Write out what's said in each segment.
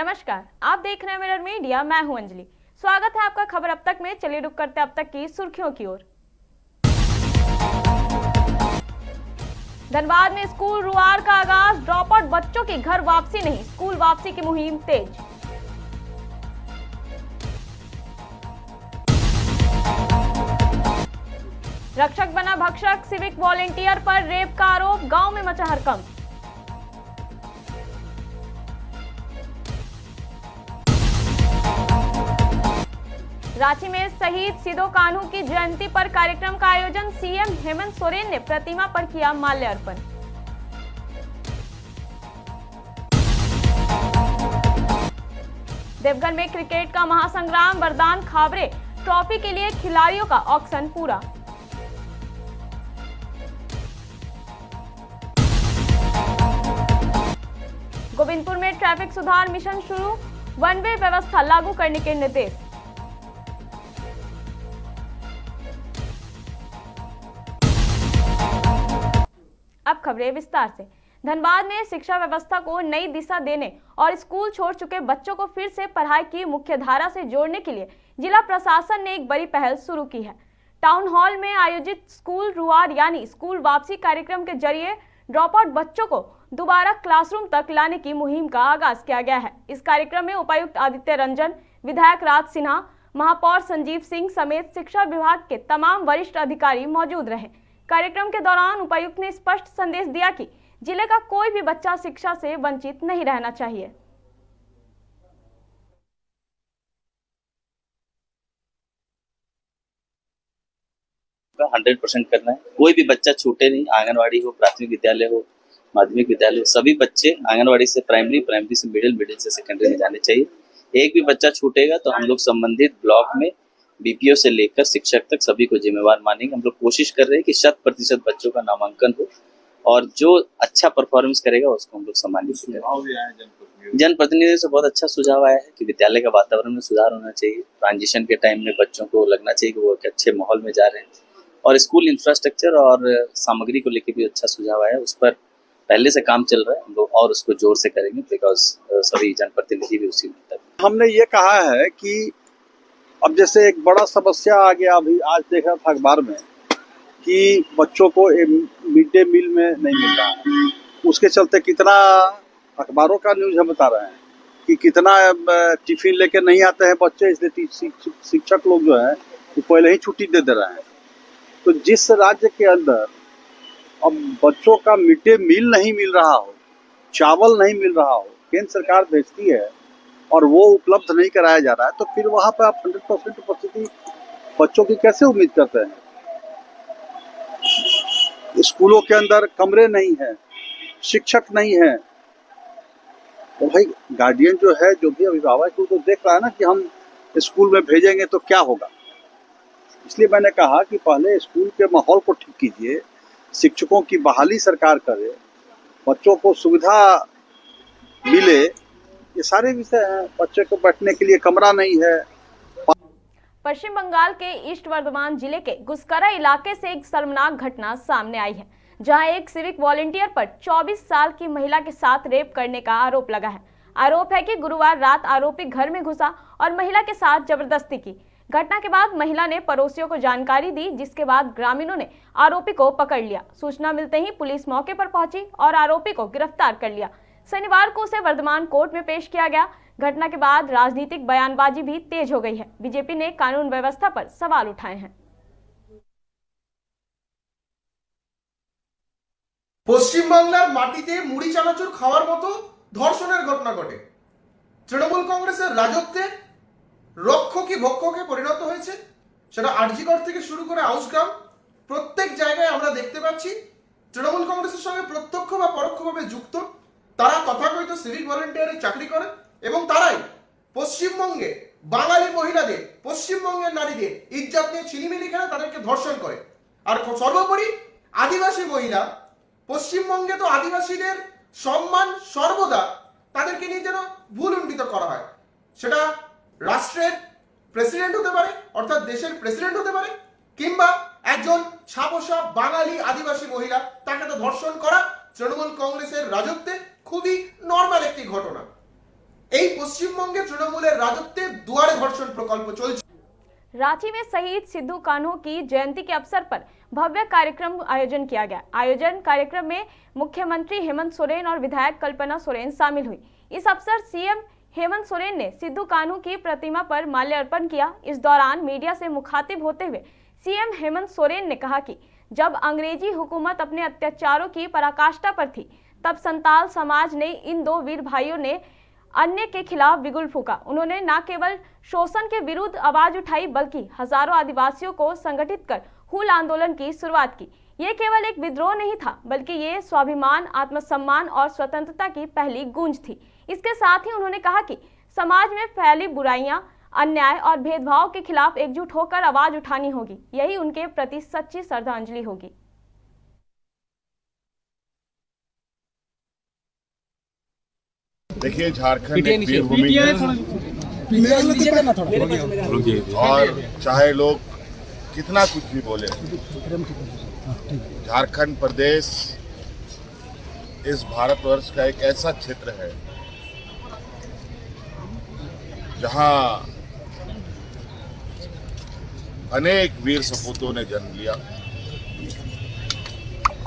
नमस्कार, आप देख रहे हैं मिरर मीडिया। मैं हूं अंजलि। स्वागत है आपका खबर अब तक में। चलिए रुक करते अब तक की सुर्खियों की ओर। धनबाद में स्कूल रुआर का आगाज, ड्रॉप आउट बच्चों की घर वापसी नहीं, स्कूल वापसी की मुहिम तेज। रक्षक बना भक्षक, सिविक वॉलेंटियर पर रेप का आरोप, गांव में मचा हड़कंप। रांची में शहीद सिदो कान्हू की जयंती पर कार्यक्रम का आयोजन, सीएम हेमंत सोरेन ने प्रतिमा पर किया माल्यार्पण। देवघर में क्रिकेट का महासंग्राम, वरदान खाबरे ट्रॉफी के लिए खिलाड़ियों का ऑक्शन पूरा। गोविंदपुर में ट्रैफिक सुधार मिशन शुरू, वन वे व्यवस्था लागू करने के निर्देश। अब खबरें विस्तार से। धनबाद में शिक्षा व्यवस्था को नई दिशा देने और स्कूल छोड़ चुके बच्चों को फिर से पढ़ाई की मुख्य धारा से जोड़ने के लिए जिला प्रशासन ने एक बड़ी पहल शुरू की है। टाउन हॉल में आयोजित स्कूल रुआर यानी स्कूल वापसी कार्यक्रम के जरिए ड्रॉप आउट बच्चों को दोबारा क्लासरूम तक लाने की मुहिम का आगाज किया गया है। इस कार्यक्रम में उपायुक्त आदित्य रंजन, विधायक राज सिन्हा, महापौर संजीव सिंह समेत शिक्षा विभाग के तमाम वरिष्ठ अधिकारी मौजूद रहे। कार्यक्रम के दौरान उपायुक्त ने स्पष्ट संदेश दिया कि जिले का कोई भी बच्चा शिक्षा से वंचित नहीं रहना चाहिए। 100% करना है, कोई भी बच्चा छूटे नहीं। आंगनवाड़ी हो, प्राथमिक विद्यालय हो, माध्यमिक विद्यालय हो, सभी बच्चे आंगनवाड़ी से प्राइमरी, प्राइमरी से मिडिल, मिडिल से सेकेंडरी में जाने चाहिए। एक भी बच्चा छूटेगा तो हम लोग संबंधित ब्लॉक में बीपीओ से लेकर शिक्षक तक सभी को जिम्मेवार मानेंगे। हम लोग कोशिश कर रहे हैं कि 100% बच्चों का नामांकन हो और जो अच्छा परफॉर्मेंस करेगा उसको हम लोग सम्मानित करें। जनप्रतिनिधियों से बहुत अच्छा सुझाव आया है कि विद्यालय का वातावरण में सुधार होना चाहिए। ट्रांजिशन के टाइम में बच्चों को लगना चाहिए कि वो एक अच्छे माहौल में जा रहे हैं, और स्कूल इंफ्रास्ट्रक्चर और सामग्री को लेकर भी अच्छा सुझाव आया। उस पर पहले से काम चल रहा है, हम लोग और उसको जोर से करेंगे बिकॉज सभी जनप्रतिनिधि भी उसी में। हमने ये कहा है कि अब जैसे एक बड़ा समस्या आ गया, अभी आज देखा था अखबार में कि बच्चों को मिड डे मील में नहीं मिल रहा है। उसके चलते कितना अखबारों का न्यूज हम बता रहे हैं कि कितना टिफिन लेके नहीं आते हैं बच्चे, इसलिए शिक्षक लोग जो है वो पहले ही छुट्टी दे रहे हैं। तो जिस राज्य के अंदर अब बच्चों का मिड डे मील नहीं मिल रहा हो, चावल नहीं मिल रहा हो, केंद्र सरकार भेजती है और वो उपलब्ध नहीं कराया जा रहा है, तो फिर वहां पर आप 100% उपस्थिति बच्चों की कैसे उम्मीद करते हैं? स्कूलों के अंदर कमरे नहीं है, शिक्षक नहीं है, तो भाई गार्डियन जो है, जो भी अभिभावक है, तो देख रहा है ना कि हम स्कूल में भेजेंगे तो क्या होगा। इसलिए मैंने कहा कि पहले स्कूल के माहौल को ठीक कीजिए, शिक्षकों की बहाली सरकार करे, बच्चों को सुविधा मिले, ये सारे विषय हैं। बच्चे को बैठने के लिए कमरा नहीं है। पश्चिम बंगाल के ईस्ट वर्धमान जिले के गुस्करा इलाके से एक शर्मनाक घटना सामने आई है, जहां एक सिविक वॉलेंटियर पर 24 साल की महिला के साथ रेप करने का आरोप लगा है। आरोप है कि गुरुवार रात आरोपी घर में घुसा और महिला के साथ जबरदस्ती की। घटना के बाद महिला ने पड़ोसियों को जानकारी दी, जिसके बाद ग्रामीणों ने आरोपी को पकड़ लिया। सूचना मिलते ही पुलिस मौके पर पहुंची और आरोपी को गिरफ्तार कर लिया। शनिवार को उसे वर्धमान कोर्ट में पेश किया गया। घटना के बाद राजनीतिक बयानबाजी भी तेज हो गई है। बीजेपी ने कानून व्यवस्था पर सवाल उठाए हैं। পশ্চিম বাংলার মাটিতে মুড়ি চানাচুর খাওয়ার মতো ধর্ষণের ঘটনা ঘটে। তৃণমূল কংগ্রেসের রাজত্বে রক্ষকই ভক্ষকে পরিণত হয়েছে। সেটা আরজিকর থেকে শুরু করে আউসগ্রাম, প্রত্যেক জায়গায় আমরা দেখতে পাচ্ছি তৃণমূল কংগ্রেসের সঙ্গে প্রত্যক্ষ বা পরোক্ষভাবে যুক্ত তারা তথাকথিত সিভিক ভলেন্টিয়ারের চাকরি করে এবং তারাই পশ্চিমবঙ্গে বাঙালি মহিলাদের, পশ্চিমবঙ্গের নারীদের ইজ্জত নিয়ে ছিনিমিনি খেলে তাদেরকে ধর্ষণ করে। আর সর্বোপরি আদিবাসী মহিলা, পশ্চিমবঙ্গে তো আদিবাসীদের সম্মান সর্বদা তাদেরকে নিয়ে যেন ভুলুণ্ঠিত করা হয়। সেটা রাষ্ট্রের প্রেসিডেন্ট হতে পারে, অর্থাৎ দেশের প্রেসিডেন্ট হতে পারে, কিংবা একজন ছাপোষা বাঙালি আদিবাসী মহিলা, তাকে তো ধর্ষণ করা তৃণমূল কংগ্রেসের রাজত্বে খুবই নর্মাল একটি ঘটনা। এই পশ্চিমবঙ্গে তৃণমূলের রাজত্বে দুয়ারে ধর্ষণ প্রকল্প চলছে। रांची में शहीद सिद्धू कान्हू की जयंती के अवसर पर भव्य कार्यक्रम आयोजन किया गया। आयोजन कार्यक्रम में मुख्यमंत्री हेमंत सोरेन और विधायक कल्पना सोरेन शामिल हुई। इस अवसर सीएम हेमंत सोरेन ने सिद्धू कान्हू की प्रतिमा पर माल्यार्पण किया। इस दौरान मीडिया से मुखातिब होते हुए सीएम हेमंत सोरेन ने कहा कि जब अंग्रेजी हुकूमत अपने अत्याचारों की पराकाष्ठा पर थी, तब संताल समाज ने इन दो वीर भाइयों ने अन्य के खिलाफ बिगुल फूका। उन्होंने न केवल शोषण के विरुद्ध आवाज उठाई, बल्कि हजारों आदिवासियों को संगठित कर हूल आंदोलन की शुरुआत की। ये केवल एक विद्रोह नहीं था, बल्कि ये स्वाभिमान, आत्मसम्मान और स्वतंत्रता की पहली गूंज थी। इसके साथ ही उन्होंने कहा कि समाज में फैली बुराइयां, अन्याय और भेदभाव के खिलाफ एकजुट होकर आवाज उठानी होगी। यही उनके प्रति सच्ची श्रद्धांजलि होगी। देखिए, झारखंड एक वीरभूमि है और चाहे लोग कितना कुछ भी बोले, झारखंड प्रदेश इस भारतवर्ष का एक ऐसा क्षेत्र है जहां अनेक वीर सपूतों ने जन्म लिया।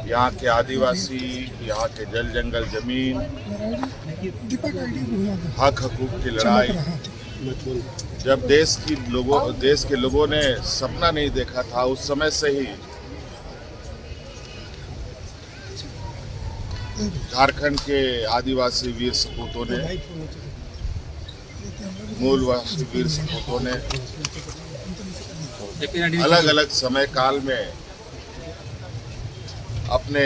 यहाँ के आदिवासी, यहाँ के जल जंगल जमीन, हक हकूक की लड़ाई, जब देश के लोगों ने सपना नहीं देखा था, उस समय से ही झारखंड के आदिवासी वीर सपूतों ने, मूलवासी वीर सपूतों ने अलग अलग समय काल में अपने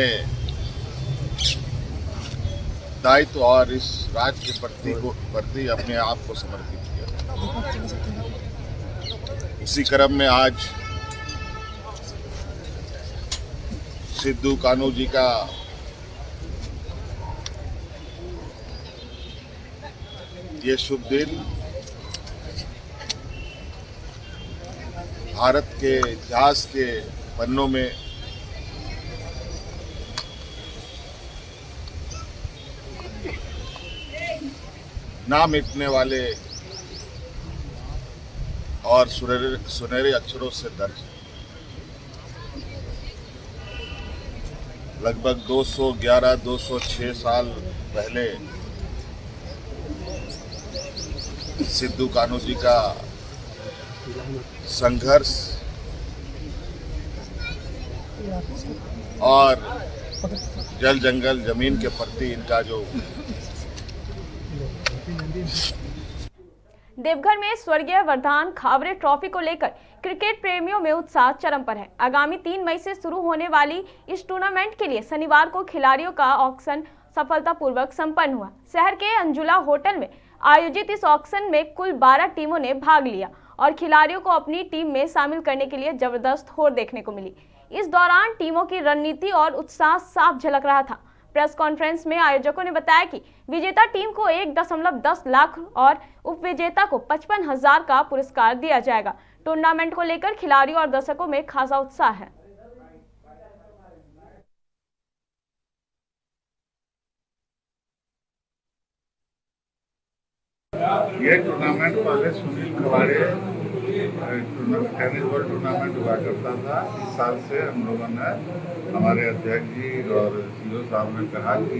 दायित्व और इस राज्य के प्रति अपने आप को समर्पित किया। उसी क्रम में आज सिद्धू कान्हू जी का ये शुभ दिन भारत के इतिहास के पन्नों में ना मिटने वाले और सुनहरे अक्षरों से दर्ज। लगभग 206 साल पहले सिद्धू कान्हू जी का संघर्ष और जल जंगल जमीन के प्रति इनका जो देवघर में स्वर्गीय वरदान खावरे ट्रॉफी को लेकर क्रिकेट प्रेमियों में उत्साह चरम पर है। आगामी 3 मई से शुरू होने वाली इस टूर्नामेंट के लिए शनिवार को खिलाड़ियों का ऑक्शन सफलतापूर्वक संपन्न हुआ। शहर के अंजुला होटल में आयोजित इस ऑक्शन में कुल 12 टीमों ने भाग लिया और खिलाड़ियों को अपनी टीम में शामिल करने के लिए जबरदस्त होड़ देखने को मिली। इस दौरान टीमों की रणनीति और उत्साह साफ झलक रहा था। प्रेस कॉन्फ्रेंस में आयोजकों ने बताया कि विजेता टीम को 1.10 लाख और उपविजेता को 55,000 का पुरस्कार दिया जाएगा। टूर्नामेंट को लेकर खिलाड़ियों और दर्शकों में खासा उत्साह है। ये टूर्नामेंट पहले सुनील खवाड़े टेनिस बॉल टूर्नामेंट हुआ करता था। इस साल से हम लोगों ने, हमारे अध्यक्ष जी और सीओ साहब ने कहा कि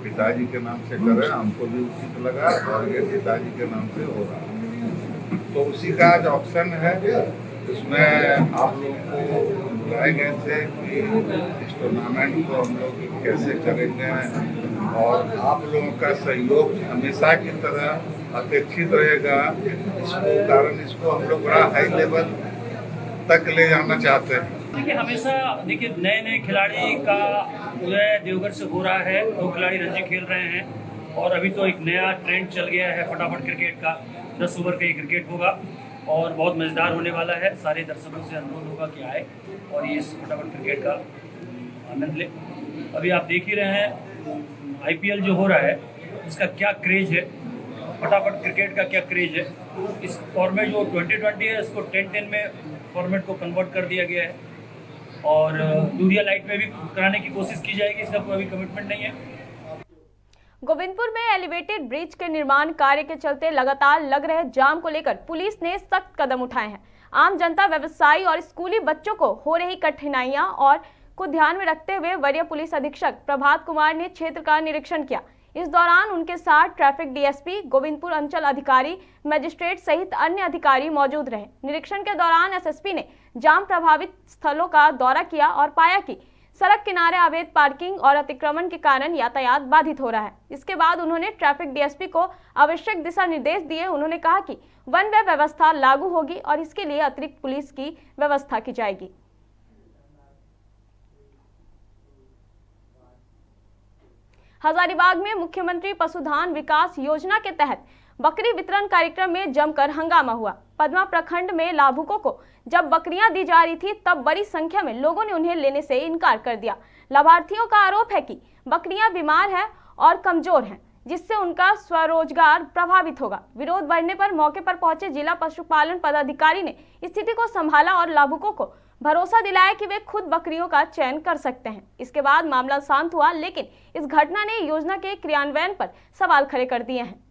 पिताजी के नाम से करें, हमको भी उचित लगा और ये पिताजी के नाम से हो रहा। तो उसी का आज ऑप्शन है, इसमें आप लोग को बुलाए गए थे कि इस टूर्नामेंट को हम लोग कैसे करेंगे और आप लोगों का सहयोग हमेशा की तरह अपेक्षित रहेगा। इसको कारण इसको हम लोग बड़ा हाई लेवल तक ले जाना चाहते हैं। देखिए, हमेशा नए नए खिलाड़ी का उदय देवघर से हो रहा है। 2 खिलाड़ी रणजी खेल रहे हैं और अभी तो एक नया ट्रेंड चल गया है फटाफट क्रिकेट का। 10 ओवर का ये क्रिकेट होगा और बहुत मज़ेदार होने वाला है। सारे दर्शकों से अनुरोध होगा कि आए और ये इस फटाफट क्रिकेट का आनंद ले। अभी आप देख ही रहे हैं IPL जो हो रहा है इसका क्या क्रेज है, फटाफट क्रिकेट का क्या क्रेज है। इस फॉर्मेट जो 2020 है इसको 10-10 में फॉर्मेट को कन्वर्ट कर दिया गया है और दूरिया लाइट में भी कराने की कोशिश की जाएगी। इसका कोई अभी कमिटमेंट नहीं है। गोविंदपुर में एलिवेटेड ब्रिज के निर्माण कार्य के चलते लगातार लग रहे जाम को लेकर पुलिस ने सख्त कदम उठाए हैं। आम जनता, व्यवसायी और स्कूली बच्चों को हो रही कठिनाइयां और को ध्यान में रखते हुए वरीय पुलिस अधीक्षक प्रभात कुमार ने क्षेत्र का निरीक्षण किया। इस दौरान उनके साथ ट्रैफिक डीएसपी, गोविंदपुर अंचल अधिकारी, मजिस्ट्रेट सहित अन्य अधिकारी मौजूद रहे। निरीक्षण के दौरान एसएसपी ने जाम प्रभावित स्थलों का दौरा किया और पाया कि सड़क किनारे अवैध पार्किंग और अतिक्रमण के कारण यातायात बाधित हो रहा है। इसके बाद उन्होंने ट्रैफिक डीएसपी को आवश्यक दिशा निर्देश दिए। उन्होंने कहा कि वन वे व्यवस्था लागू होगी और इसके लिए अतिरिक्त पुलिस की व्यवस्था की जाएगी। हजारीबाग में मुख्यमंत्री पशुधन विकास योजना के तहत बकरी वितरण कार्यक्रम में जमकर हंगामा हुआ। पदमा प्रखंड में लाभुकों को जब बकरियां दी जा रही थी तब बड़ी संख्या में लोगों ने उन्हें लेने से इनकार कर दिया। लाभार्थियों का आरोप है कि बकरियां बीमार हैं और कमजोर हैं, जिससे उनका स्वरोजगार प्रभावित होगा। विरोध बढ़ने पर मौके पर पहुंचे जिला पशुपालन पदाधिकारी ने स्थिति को संभाला और लाभुकों को भरोसा दिलाया कि वे खुद बकरियों का चयन कर सकते हैं। इसके बाद मामला शांत हुआ, लेकिन इस घटना ने योजना के क्रियान्वयन पर सवाल खड़े कर दिए हैं।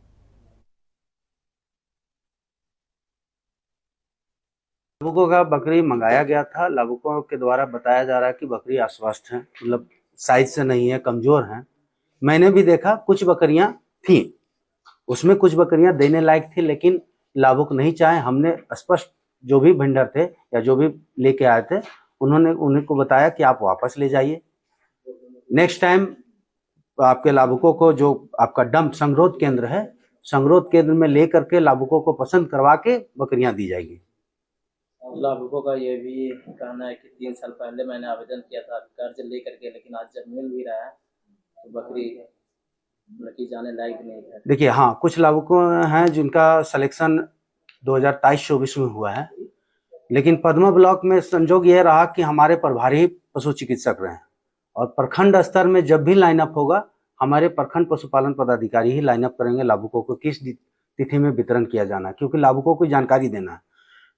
लाभुकों का बकरी मंगाया गया था। लाभुकों के द्वारा बताया जा रहा है कि बकरी अस्वस्थ है, मतलब साइज से नहीं है, कमजोर है। मैंने भी देखा कुछ बकरियां थी, उसमें कुछ बकरियां देने लायक थी, लेकिन लाभुक नहीं चाहे। हमने स्पष्ट जो भी वेंडर थे या जो भी लेके आए थे उन्हें को बताया कि आप वापस ले जाइए। नेक्स्ट टाइम आपके लाभुकों को जो आपका डंप संग्रोध केंद्र है, संग्रोध केंद्र में ले करके लाभुकों को पसंद करवा के बकरियां दी जाएगी। लाभुकों का ये भी कहना है कि 3 साल पहले मैंने आवेदन किया था कर्ज लेकर के, लेकिन आज जब मिल भी रहा है तो बकरी रखी जाने लायक नहीं है। देखिए, हाँ, कुछ लाभुकों हैं जिनका सिलेक्शन 2023-24 में हुआ है, लेकिन पद्मा ब्लॉक में संजोग यह रहा कि हमारे प्रभारी पशु चिकित्सक रहे और प्रखंड स्तर में जब भी लाइनअप होगा हमारे प्रखंड पशुपालन पदाधिकारी ही लाइनअप करेंगे लाभुकों को किस तिथि में वितरण किया जाना है, क्योंकि लाभुकों को जानकारी देना है।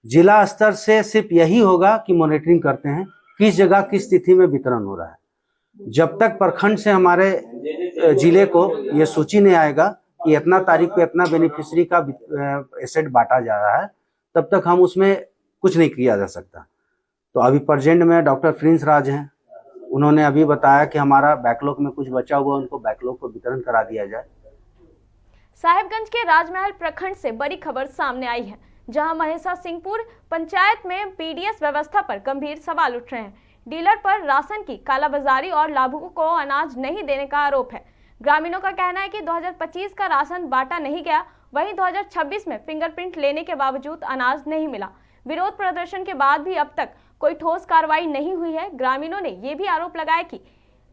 जिला स्तर से सिर्फ यही होगा कि मॉनिटरिंग करते हैं किस जगह किस तिथि में वितरण हो रहा है। जब तक प्रखंड से हमारे जिले को ये सूची नहीं आएगा कि इतना तारीख पे इतना बेनिफिशियरी का एसेट बांटा जा रहा है, तब तक हम उसमें कुछ नहीं किया जा सकता। तो अभी प्रेजेंट में डॉक्टर प्रिंस राज हैं, उन्होंने अभी बताया कि हमारा बैकलॉग में कुछ बचा हुआ, उनको बैकलॉग को वितरण करा दिया जाए। साहेबगंज के राजमहल प्रखंड से बड़ी खबर सामने आई है, जहां महेशा सिंहपुर पंचायत में पीडीएस व्यवस्था पर गंभीर सवाल उठ रहे हैं। डीलर पर राशन की कालाबाजारी और लाभुकों को अनाज नहीं देने का आरोप है। ग्रामीणों का कहना है कि 2025 का राशन बांटा नहीं गया, वहीं 2026 में फिंगरप्रिंट लेने के बावजूद अनाज नहीं मिला। विरोध प्रदर्शन के बाद भी अब तक कोई ठोस कार्रवाई नहीं हुई है। ग्रामीणों ने ये भी आरोप लगाया कि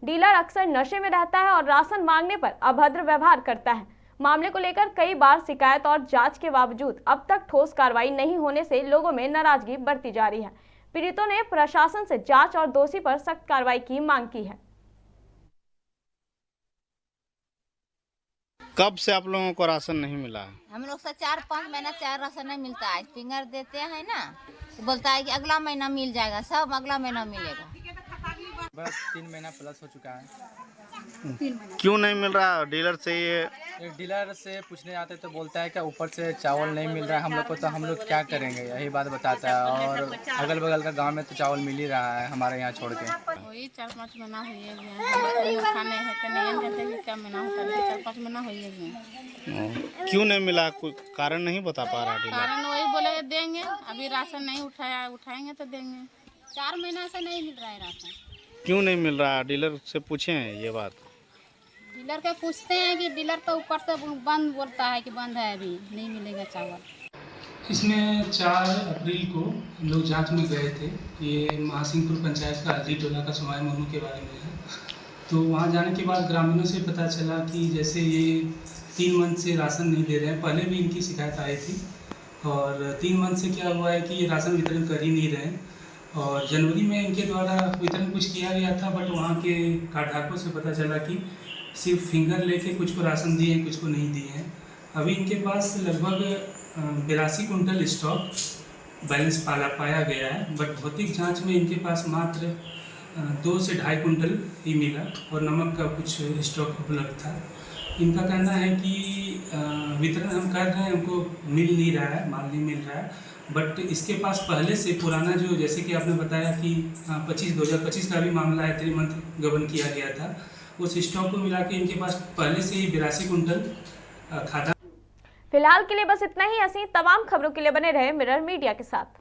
डीलर अक्सर नशे में रहता है और राशन मांगने पर अभद्र व्यवहार करता है। मामले को लेकर कई बार शिकायत और जांच के बावजूद अब तक ठोस कार्रवाई नहीं होने से लोगों में नाराजगी बढ़ती जा रही है। पीड़ितों ने प्रशासन से जांच और दोषी पर सख्त कार्रवाई की मांग की है। कब से आप लोगों को राशन नहीं मिला है? हम लोग से 4-5 महीना से राशन नहीं मिलता है। फिंगर देते हैं ना, तो बोलता है कि अगला महीना मिल जाएगा, सब अगला महीना मिलेगा। बस 3 महीना प्लस हो चुका है। क्यों नहीं मिल रहा? डीलर से डीलर से पूछने जाते तो बोलता है कि ऊपर से चावल नहीं मिल रहा है हम लोग को, तो हम लोग क्या करेंगे, यही बात बताता है। और अगल बगल का गांव में तो चावल मिल ही रहा है हमारे यहाँ छोड़ के। वही 4-5 महीना हुई है, खाने हैं तो नहीं कहते कि क्या महीना होता है, 4-5 महीना हुई है। क्यों नहीं मिला? कोई कारण नहीं बता पा रहा डीलर? कारण वही बोले देंगे, अभी राशन नहीं उठाएंगे तो देंगे। 4 महीना से नहीं मिल रहा है राशन। क्यों नहीं मिल रहा? डीलर से पूछे हैं ये बात? डीलर के पूछते हैं कि डीलर तो ऊपर से बंद बोलता है कि बंद है, अभी नहीं मिलेगा चावल। इसमें 4 अप्रैल को हम लोग जांच में गए थे। ये महासिंहपुर पंचायत का हल्दी टोला का समाय मनु के बारे में है। तो वहाँ जाने के बाद ग्रामीणों से पता चला कि जैसे ये 3 मंथ से राशन नहीं दे रहे हैं। पहले भी इनकी शिकायत आई थी और 3 मंथ से क्या हुआ है कि ये राशन वितरण कर ही नहीं रहे हैं। और जनवरी में इनके द्वारा वितरण कुछ किया गया था, बट वहाँ के कार्डधारकों से पता चला कि सिर्फ फिंगर लेके कुछ को राशन दिए हैं, कुछ को नहीं दिए हैं। अभी इनके पास लगभग 82 कुंटल स्टॉक बैलेंस पाया गया है, बट भौतिक जांच में इनके पास मात्र 2 से 2.5 कुंटल ही मिला और नमक का कुछ स्टॉक उपलब्ध था। इनका कहना है कि वितरण हम कर रहे हैं, हमको मिल नहीं रहा है, माल नहीं मिल रहा है, बट इसके पास पहले से पुराना जो, जैसे कि आपने बताया कि 2025 का भी मामला है, 3 मंथ गबन किया गया था, उस स्टॉक को मिला के इनके पास पहले से ही 82 कुंटल खाद्यान्न। फिलहाल के लिए बस इतना ही। ऐसी तमाम खबरों के लिए बने रहे मिरर मीडिया के साथ।